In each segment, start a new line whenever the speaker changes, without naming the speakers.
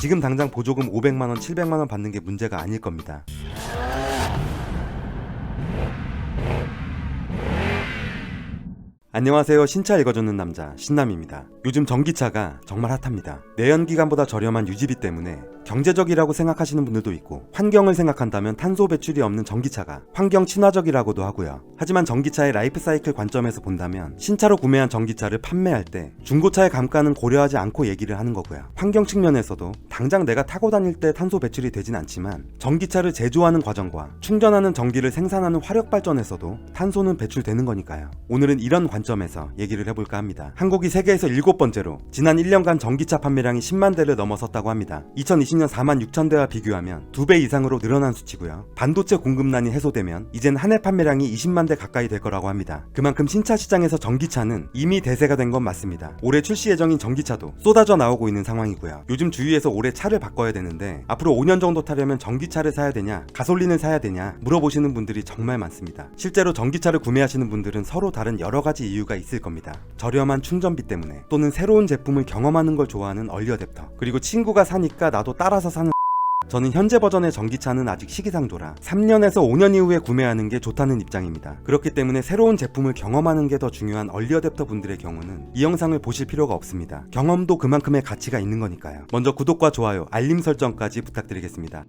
지금 당장 보조금 500만원, 700만원 받는 게 문제가 아닐 겁니다. 안녕하세요. 신차 읽어주는 남자 신남입니다. 요즘 전기차가 정말 핫합니다. 내연기관보다 저렴한 유지비 때문에 경제적이라고 생각하시는 분들도 있고, 환경을 생각한다면 탄소 배출이 없는 전기차가 환경 친화적이라고도 하고요. 하지만 전기차의 라이프 사이클 관점에서 본다면 신차로 구매한 전기차를 판매할 때 중고차의 감가는 고려하지 않고 얘기를 하는 거고요. 환경 측면에서도 당장 내가 타고 다닐 때 탄소 배출이 되진 않지만 전기차를 제조하는 과정과 충전하는 전기를 생산하는 화력 발전에서도 탄소는 배출되는 거니까요. 오늘은 이런 관점에서 얘기를 해볼까 합니다. 한국이 세계에서 7번째로 지난 1년간 전기차 판매량이 10만 대를 넘어섰다고 합니다. 2020년 4만 6천 대와 비교하면 2배 이상으로 늘어난 수치고요. 반도체 공급난이 해소되면 이젠 한 해 판매량이 20만 대 가까이 될 거라고 합니다. 그만큼 신차 시장에서 전기차는 이미 대세가 된 건 맞습니다. 올해 출시 예정인 전기차도 쏟아져 나오고 있는 상황이고요. 요즘 주위에서 올해 차를 바꿔야 되는데 앞으로 5년 정도 타려면 전기차를 사야 되냐, 가솔린을 사야 되냐 물어보시는 분들이 정말 많습니다. 실제로 전기차를 구매하시는 분들은 서로 다른 여러 가지 이유가 있을 겁니다. 저렴한 충전비 때문에, 또는 새로운 제품을 경험하는 걸 좋아하는 얼리 어댑터, 그리고 친구가 사니까 나도 따라서 사는. 저는 현재 버전의 전기차는 아직 시기상조라 3년에서 5년 이후에 구매하는 게 좋다는 입장입니다. 그렇기 때문에 새로운 제품을 경험하는 게 더 중요한 얼리 어댑터 분들의 경우는 이 영상을 보실 필요가 없습니다. 경험도 그만큼의 가치가 있는 거니까요. 먼저 구독과 좋아요, 알림 설정까지 부탁드리겠습니다.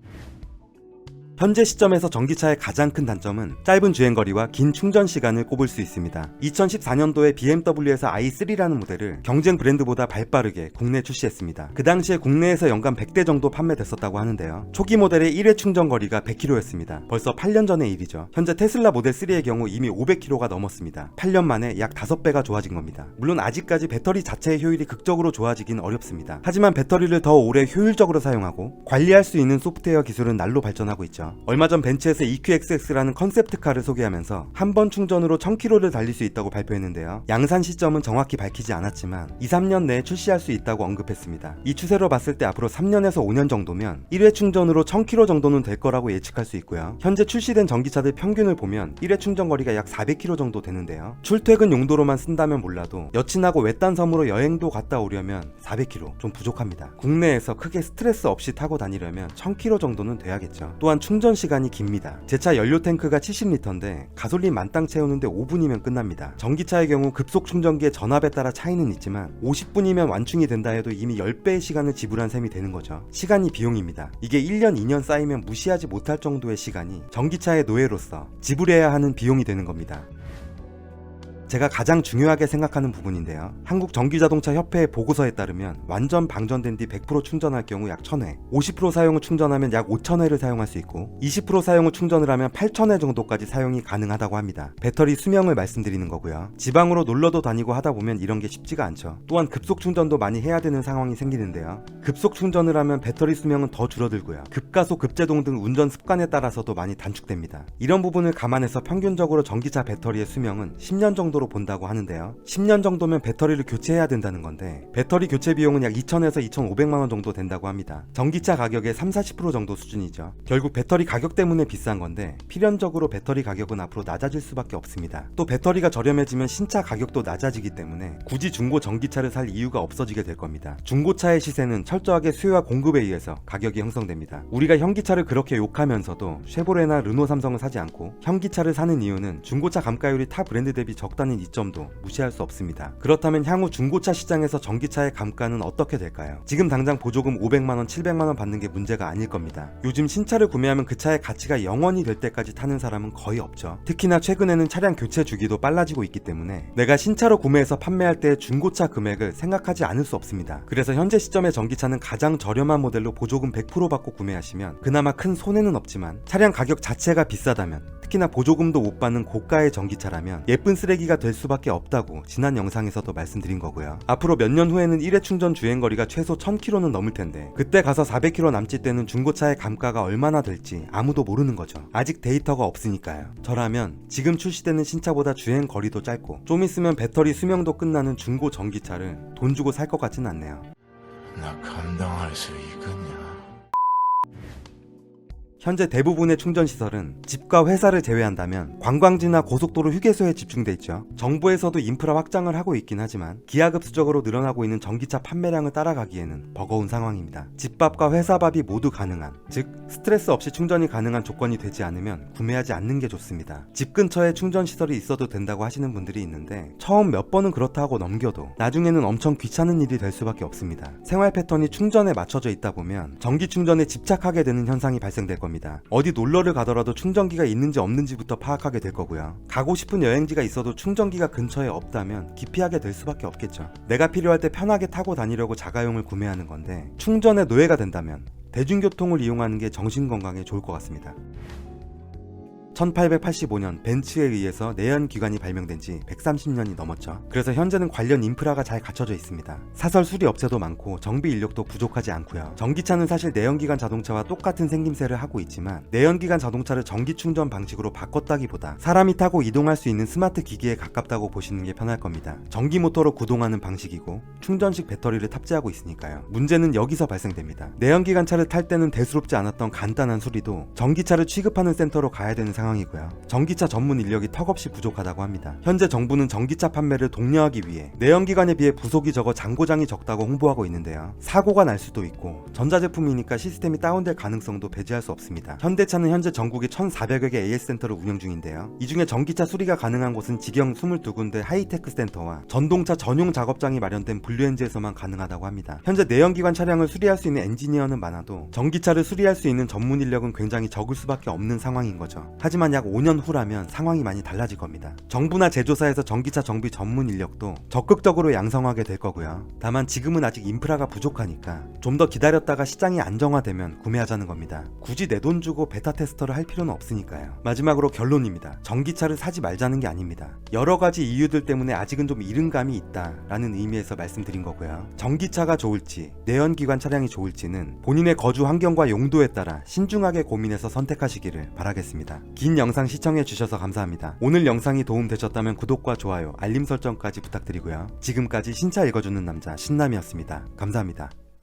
현재 시점에서 전기차의 가장 큰 단점은 짧은 주행거리와 긴 충전 시간을 꼽을 수 있습니다. 2014년도에 BMW에서 i3라는 모델을 경쟁 브랜드보다 발빠르게 국내에 출시했습니다. 그 당시에 국내에서 연간 100대 정도 판매됐었다고 하는데요. 초기 모델의 1회 충전 거리가 100km였습니다. 벌써 8년 전의 일이죠. 현재 테슬라 모델 3의 경우 이미 500km가 넘었습니다. 8년 만에 약 5배가 좋아진 겁니다. 물론 아직까지 배터리 자체의 효율이 극적으로 좋아지긴 어렵습니다. 하지만 배터리를 더 오래 효율적으로 사용하고 관리할 수 있는 소프트웨어 기술은 날로 발전하고 있죠. 얼마 전 벤츠에서 EQXX라는 컨셉트카를 소개하면서 한 번 충전으로 1000km를 달릴 수 있다고 발표했는데요. 양산 시점은 정확히 밝히지 않았지만 2-3년 내에 출시할 수 있다고 언급했습니다. 이 추세로 봤을 때 앞으로 3년에서 5년 정도면 1회 충전으로 1000km 정도는 될 거라고 예측할 수 있고요. 현재 출시된 전기차들 평균을 보면 1회 충전 거리가 약 400km 정도 되는데요. 출퇴근 용도로만 쓴다면 몰라도 여친하고 외딴 섬으로 여행도 갔다 오려면 400km 좀 부족합니다. 국내에서 크게 스트레스 없이 타고 다니려면 1000km 정도는 돼야겠죠. 또한 충전 시간이 깁니다. 제 차 연료 탱크가 70리터인데 가솔린 만땅 채우는데 5분이면 끝납니다. 전기차의 경우 급속 충전기의 전압에 따라 차이는 있지만 50분이면 완충이 된다 해도 이미 10배의 시간을 지불한 셈이 되는 거죠. 시간이 비용입니다. 이게 1년, 2년 쌓이면 무시하지 못할 정도의 시간이 전기차의 노예로서 지불해야 하는 비용이 되는 겁니다. 제가 가장 중요하게 생각하는 부분인데요. 한국전기자동차협회의 보고서에 따르면 완전 방전된 뒤 100% 충전할 경우 약 1000회, 50% 사용을 충전하면 약 5000회를 사용할 수 있고 20% 사용을 충전을 하면 8000회 정도까지 사용이 가능하다고 합니다. 배터리 수명을 말씀드리는 거고요. 지방으로 놀러도 다니고 하다 보면 이런 게 쉽지가 않죠. 또한 급속 충전도 많이 해야 되는 상황이 생기는데요. 급속 충전을 하면 배터리 수명은 더 줄어들고요. 급가속, 급제동 등 운전 습관에 따라서도 많이 단축됩니다. 이런 부분을 감안해서 평균적으로 전기차 배터리의 수명은 10년 정도로 본다고 하는데요. 10년 정도면 배터리를 교체해야 된다는 건데 배터리 교체 비용은 약 2,000에서 2,500만원 정도 된다고 합니다. 전기차 가격의 30-40% 정도 수준이죠. 결국 배터리 가격 때문에 비싼 건데 필연적으로 배터리 가격은 앞으로 낮아질 수밖에 없습니다. 또 배터리가 저렴해지면 신차 가격도 낮아지기 때문에 굳이 중고 전기차를 살 이유가 없어지게 될 겁니다. 중고차의 시세는 철저하게 수요와 공급에 의해서 가격이 형성됩니다. 우리가 현기차를 그렇게 욕하면서도 쉐보레나 르노, 삼성을 사지 않고 현기차를 사는 이유는 중고차 감가율이 타 브랜드 대비 적다는 이점도 무시할 수 없습니다. 그렇다면 향후 중고차 시장에서 전기차의 감가는 어떻게 될까요? 지금 당장 보조금 500만원, 700만원 받는 게 문제가 아닐 겁니다. 요즘 신차를 구매하면 그 차의 가치가 0원이 될 때까지 타는 사람은 거의 없죠. 특히나 최근에는 차량 교체 주기도 빨라지고 있기 때문에 내가 신차로 구매해서 판매할 때 중고차 금액을 생각하지 않을 수 없습니다. 그래서 현재 시점의 전기차는 가장 저렴한 모델로 보조금 100% 받고 구매하시면 그나마 큰 손해는 없지만, 차량 가격 자체가 비싸다면, 특히나 보조금도 못 받는 고가의 전기차라면 예쁜 쓰레기가 될 수밖에 없다고 지난 영상에서도 말씀드린 거고요. 앞으로 몇 년 후에는 1회 충전 주행거리가 최소 1000km는 넘을 텐데 그때 가서 400km 남짓 되는 중고차의 감가가 얼마나 될지 아무도 모르는 거죠. 아직 데이터가 없으니까요. 저라면 지금 출시되는 신차보다 주행거리도 짧고 좀 있으면 배터리 수명도 끝나는 중고 전기차를 돈 주고 살 것 같진 않네요.
나 감당할 수 있겠냐?
현재 대부분의 충전시설은 집과 회사를 제외한다면 관광지나 고속도로 휴게소에 집중돼 있죠. 정부에서도 인프라 확장을 하고 있긴 하지만 기하급수적으로 늘어나고 있는 전기차 판매량을 따라가기에는 버거운 상황입니다. 집밥과 회사밥이 모두 가능한, 즉 스트레스 없이 충전이 가능한 조건이 되지 않으면 구매하지 않는 게 좋습니다. 집 근처에 충전시설이 있어도 된다고 하시는 분들이 있는데 처음 몇 번은 그렇다 하고 넘겨도 나중에는 엄청 귀찮은 일이 될 수밖에 없습니다. 생활 패턴이 충전에 맞춰져 있다 보면 전기 충전에 집착하게 되는 현상이 발생될 겁니다. 어디 놀러를 가더라도 충전기가 있는지 없는지부터 파악하게 될 거고요. 가고 싶은 여행지가 있어도 충전기가 근처에 없다면 기피하게 될 수밖에 없겠죠. 내가 필요할 때 편하게 타고 다니려고 자가용을 구매하는 건데 충전의 노예가 된다면 대중교통을 이용하는 게 정신건강에 좋을 것 같습니다. 1885년 벤츠에 의해서 내연기관이 발명된 지 130년이 넘었죠. 그래서 현재는 관련 인프라가 잘 갖춰져 있습니다. 사설 수리 업체도 많고 정비 인력도 부족하지 않고요. 전기차는 사실 내연기관 자동차와 똑같은 생김새를 하고 있지만 내연기관 자동차를 전기 충전 방식으로 바꿨다기보다 사람이 타고 이동할 수 있는 스마트 기기에 가깝다고 보시는 게 편할 겁니다. 전기 모터로 구동하는 방식이고 충전식 배터리를 탑재하고 있으니까요. 문제는 여기서 발생됩니다. 내연기관 차를 탈 때는 대수롭지 않았던 간단한 수리도 전기차를 취급하는 센터로 가야 되는 상황이고요. 전기차 전문 인력이 턱없이 부족하다고 합니다. 현재 정부는 전기차 판매를 독려하기 위해 내연기관에 비해 부속이 적어 잔고장이 적다고 홍보하고 있는데요. 사고가 날 수도 있고 전자제품이니까 시스템이 다운될 가능성도 배제할 수 없습니다. 현대차는 현재 전국에 1,400여 개 AS 센터를 운영 중인데요. 이 중에 전기차 수리가 가능한 곳은 직영 22군데 하이테크 센터와 전동차 전용 작업장이 마련된 블루엔즈에서만 가능하다고 합니다. 현재 내연기관 차량을 수리할 수 있는 엔지니어는 많아도 전기차를 수리할 수 있는 전문 인력은 굉장히 적을 수밖에 없는 상황인 거죠. 하지만 약 5년 후라면 상황이 많이 달라질 겁니다. 정부나 제조사에서 전기차 정비 전문 인력도 적극적으로 양성하게 될 거고요. 다만 지금은 아직 인프라가 부족하니까 좀 더 기다렸다가 시장이 안정화되면 구매하자는 겁니다. 굳이 내 돈 주고 베타 테스터를 할 필요는 없으니까요. 마지막으로 결론입니다. 전기차를 사지 말자는 게 아닙니다. 여러 가지 이유들 때문에 아직은 좀 이른 감이 있다라는 의미에서 말씀드린 거고요. 전기차가 좋을지 내연기관 차량이 좋을지는 본인의 거주 환경과 용도에 따라 신중하게 고민해서 선택하시기를 바라겠습니다. 긴 영상 시청해주셔서 감사합니다. 오늘 영상이 도움되셨다면 구독과 좋아요, 알림 설정까지 부탁드리고요. 지금까지 신차 읽어주는 남자 신남이었습니다. 감사합니다.